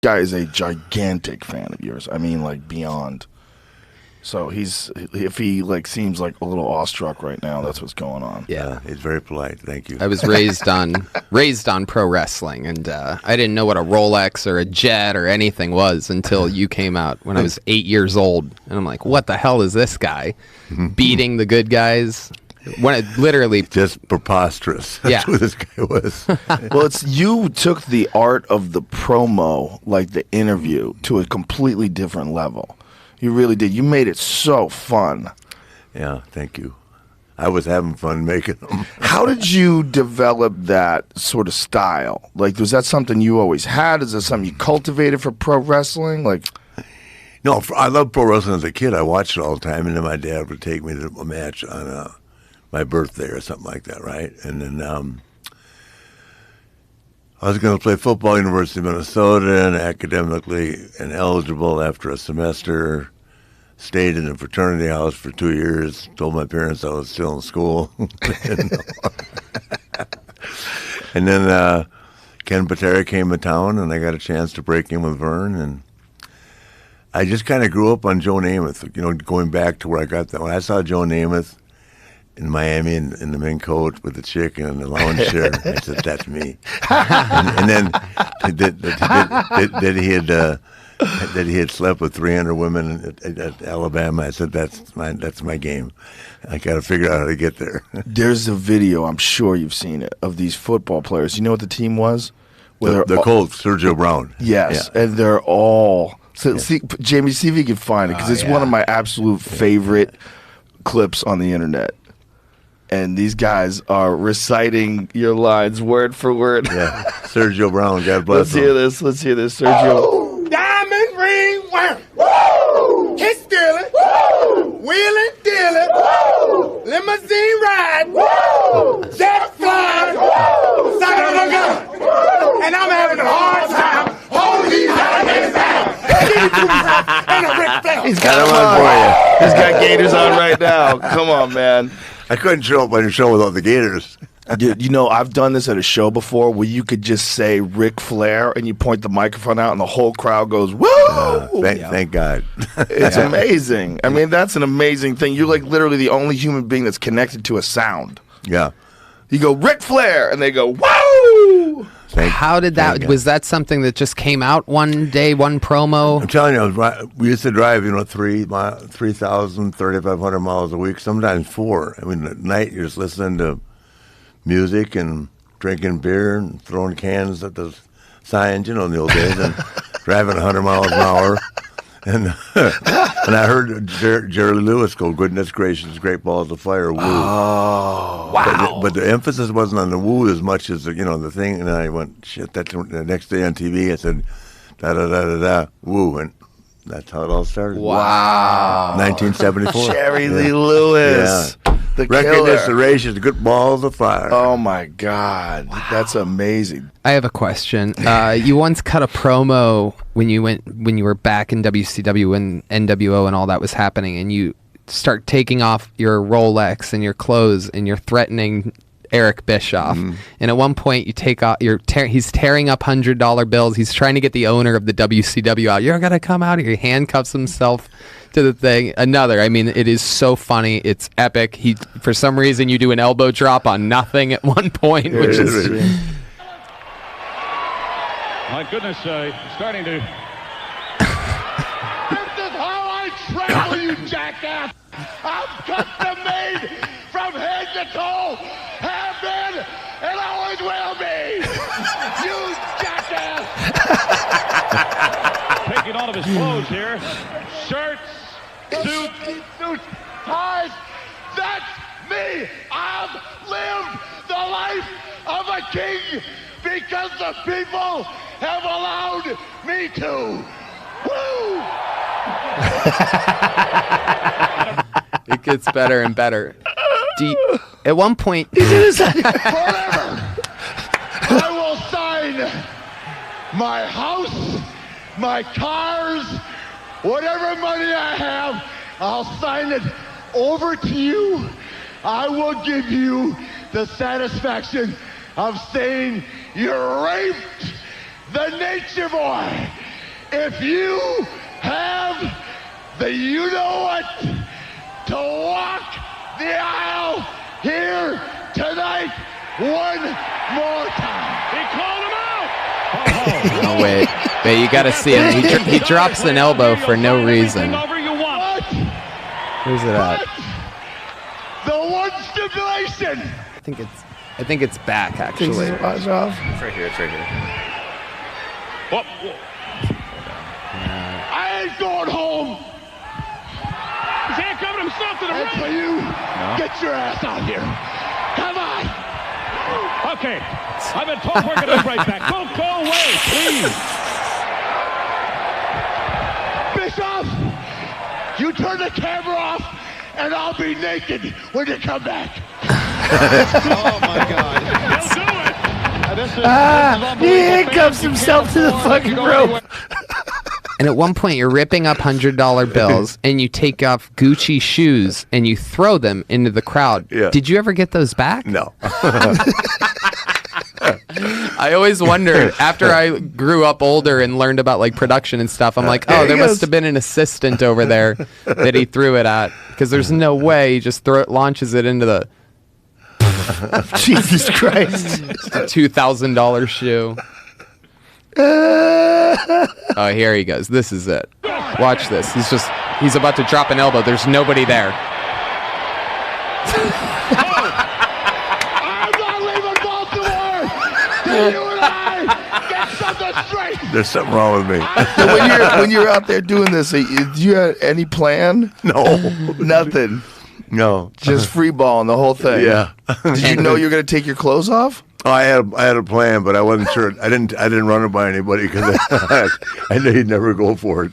guy is a gigantic fan of yours. I mean, like beyond. So if he like seems like a little awestruck right now, that's what's going on. Yeah, he's very polite. Thank you. I was raised on pro wrestling, and I didn't know what a Rolex or a jet or anything was until you came out when I was 8 years old, and I'm like, what the hell is this guy beating the good guys? When it literally just preposterous. That's who this guy was. Well, you took the art of the promo, like the interview, to a completely different level. You really did. You made it so fun. Yeah, thank you. I was having fun making them. How did you develop that sort of style? Like, was that something you always had? Is that something you cultivated for pro wrestling? Like, no, I loved pro wrestling as a kid. I watched it all the time, and then my dad would take me to a match on my birthday or something like that, right? And then I was going to play football at University of Minnesota and academically ineligible after a semester. Stayed in a fraternity house for 2 years. Told my parents I was still in school. And then Ken Patera came to town, and I got a chance to break in with Vern. And I just kind of grew up on Joe Namath, going back to where I got that. When I saw Joe Namath in Miami in the mink coat with the chick in the lounge chair, I said, that's me. And then that he had slept with 300 women at Alabama. I said, that's my game. I got to figure out how to get there. There's a video, I'm sure you've seen it, of these football players. You know what the team was? The Colts, Sergio Brown. Yes, yeah. And they're all... So, see, Jamie, see if you can find it, because it's one of my absolute favorite clips on the internet. And these guys are reciting your lines word for word. Yeah, Sergio Brown, God bless him. Let's hear this, Sergio. Woo! Diamond ring wearing. Woo! Kiss stealing. Woo! Wheeling dealing. Woo! Limousine riding. Woo! Jet flying. Woo! Sucking on a gun. Woo! And I'm having a hard time holding these alligators down. And a Ric Flair. He's got them on for you. He's got gators on right now. Come on, man. I couldn't show up on your show without the gators. Dude, I've done this at a show before where you could just say Ric Flair and you point the microphone out and the whole crowd goes, woo! Thank God. It's amazing. I mean, that's an amazing thing. You're like literally the only human being that's connected to a sound. Yeah. You go, Ric Flair, and they go, woo! How did that, was that something that just came out one day, one promo? I'm telling you, we used to drive, 3,000, 3,500 miles a week, sometimes 4. I mean, at night you're just listening to music and drinking beer and throwing cans at the signs, in the old days, and driving 100 miles an hour. And I heard Jerry Lewis go, goodness gracious, great balls of fire, woo. Oh, wow. But the emphasis wasn't on the woo as much as, the thing. And I went, shit, that's the next day on TV, I said, da-da-da-da-da, woo. And that's how it all started. Wow. 1974. Jerry Lee Lewis. Yeah. The Recognition, killer. racious, good balls of fire. Oh, my God. Wow. That's amazing. I have a question. You once cut a promo when you were back in WCW when NWO and all that was happening, and you start taking off your Rolex and your clothes, and you're threatening Eric Bischoff. Mm-hmm. And at one point, you take off. He's tearing up $100 bills. He's trying to get the owner of the WCW out. You're gonna come out here. He handcuffs himself to the thing. I mean, it is so funny. It's epic. For some reason, you do an elbow drop on nothing at one point, which is. My goodness, starting to. This is how I travel, you jackass! I'm custom made from head to toe, have been, and always will be! You jackass! Taking all of his clothes here. Shirts, suits, ties. That's me! I've lived the life of a king because the people have allowed me to. Woo! It gets better and better. At one point, forever, I will sign my house, my cars, whatever money I have, I'll sign it over to you. I will give you the satisfaction of saying you raped the nature boy if you have the you-know-what to walk the aisle here tonight one more time. He called him out. Oh, wait, you got to see him. He drops an elbow for no reason. Where's it at? The one stipulation. I think it's back actually. Watch off. It's right here. It's right here. I ain't going home He's handcuffing himself to the ring. until you get your ass out here. Come on. Okay. I've been told we're going to be right back. Don't go away, please. Bischoff, you turn the camera off, and I'll be naked when you come back. Oh, my God. He'll do it. He handcuffs himself to the fucking rope. And at one point, you're ripping up $100 bills, and you take off Gucci shoes and you throw them into the crowd. Yeah. Did you ever get those back? No. I always wondered, after I grew up older and learned about like production and stuff, I'm like, oh, there must have been an assistant over there that he threw it at, because there's no way he just launches it into the Jesus Christ. $2,000 shoe. Oh, here he goes. This is it. Watch this. He's about to drop an elbow. There's nobody there. I'm not leaving Baltimore till you and I get something straight. There's something wrong with me. So when you're out there doing this, do you have any plan? No. Nothing. No. Just free balling the whole thing. Yeah. Did you know you were gonna take your clothes off? Oh, I had a plan, but I wasn't sure. I didn't run it by anybody because I knew he'd never go for it.